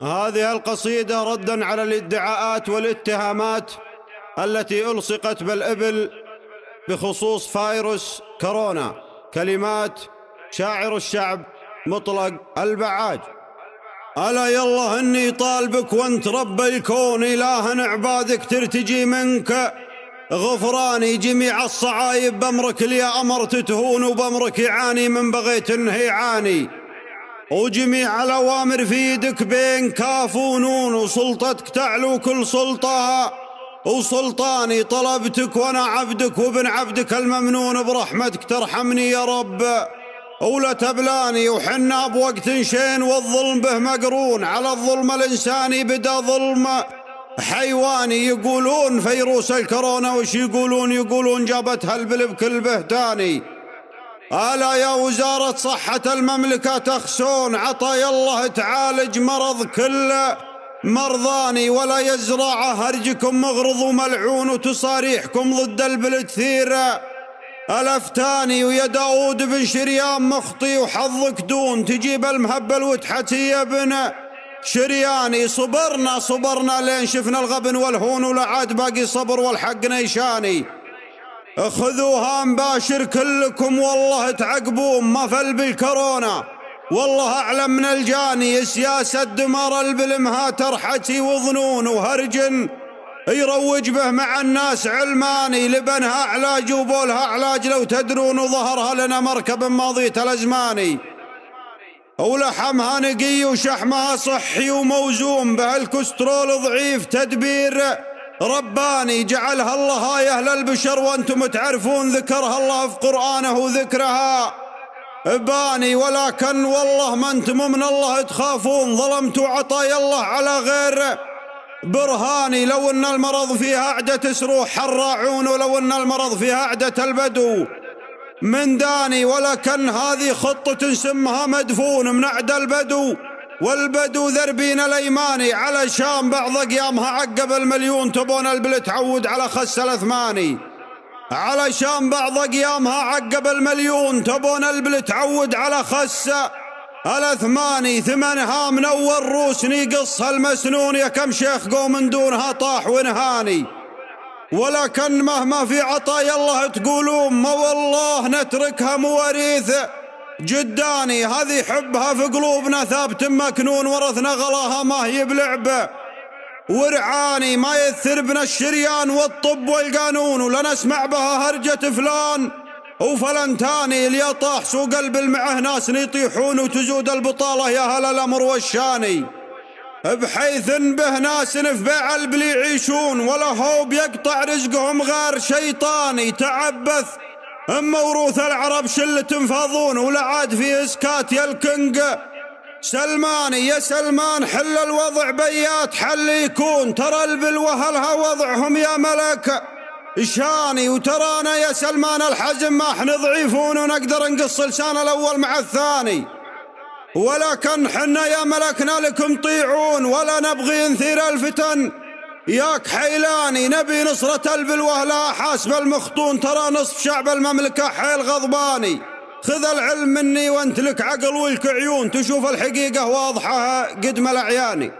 هذه القصيدة رداً على الادعاءات والاتهامات التي ألصقت بالإبل بخصوص فيروس كورونا. كلمات شاعر الشعب مطلق البعاج. ألا يالله إني طالبك وانت رب الكون إله عبادك ترتجي منك غفراني جميع الصعايب بأمرك لي أمرت تهون وبأمرك يعاني من بغيت انهي عاني وجميع الأوامر في يدك بين كاف ونون وسلطتك تعلو كل سلطة وسلطاني طلبتك وأنا عبدك وابن عبدك الممنون برحمتك ترحمني يا رب ولا تبلاني وحنا بوقت شين والظلم به مقرون على الظلم الإنساني بدا ظلم حيواني يقولون فيروس الكورونا وش يقولون جابتها البل بكل بهتاني. ألا يا وزارة صحة المملكة تخسون عطايا الله تعالج مرض كل مرضاني ولا يزرع هرجكم مغرض وملعون وتصاريحكم ضد البل تثير الأفتاني ويا داود بن شريان مخطي وحظك دون تجيب المهبل وتحتي يا ابن شرياني. صبرنا لين شفنا الغبن والهون ولا عاد باقي صبر والحق نيشاني. خذوها مباشر كلكم والله تعقبون ما فل بالكورونا والله أعلم من الجاني. سياسة دمار البلمها ترحتي وظنون وهرج يروج به مع الناس علماني لبنها علاج وبولها علاج لو تدرون وظهرها لنا مركب ماضية الأزماني ولحمها نقي وشحمها صحي وموزون به الكسترول ضعيف تدبير رباني جعلها الله يا أهل البشر وأنتم تعرفون ذكرها الله في قرآنه وذكرها باني. ولكن والله ما أنتم من الله تخافون ظلمتوا عطايا الله على غير برهاني. لو أن المرض فيها عدة سروح حراعون ولو أن المرض فيها عدة البدو من داني. ولكن هذه خطة سمها مدفون من عد البدو والبدو ذربين الأيماني علشان بعض أقيامها عقب المليون تبون البل تعود على خس الأثماني علشان بعض أقيامها عقب المليون تبون البل تعود على خس الأثماني. ثمنها من أول روسني قصها المسنون يا كم شيخ قوم دونها طاح ونهاني. ولكن مهما في عطايا الله تقولون ما والله نتركها مواريث جداني. هذه حبها في قلوبنا ثابت مكنون ورثنا غلاها ما هي بلعبة ورعاني. ما يثر بنا الشريان والطب والقانون ولا نسمع بها هرجة فلان وفلنتاني. اللي طاح سوق قلب معه ناس يطيحون وتزود البطالة يا هلا الأمر والشاني بحيث ان به ناس في بيع البل يعيشون ولا هو بيقطع رزقهم غير شيطاني. تعبث موروث العرب شلة تنفضون ولا عاد في اسكات يا الكنج سلماني. يا سلمان حل الوضع بيات حل يكون ترى البل وهلها وضعهم يا ملك شاني. وترانا يا سلمان الحزم ما احنا ضعيفون ونقدر نقص لسان الأول مع الثاني. ولكن حنا يا ملكنا لكم طيعون ولا نبغي نثير الفتن ياك حيلاني. نبي نصرة البل وهلا حاسب المخطون ترى نصف شعب المملكة حيل غضباني. خذ العلم مني وانت لك عقل ولك عيون تشوف الحقيقة واضحة قدم الأعياني.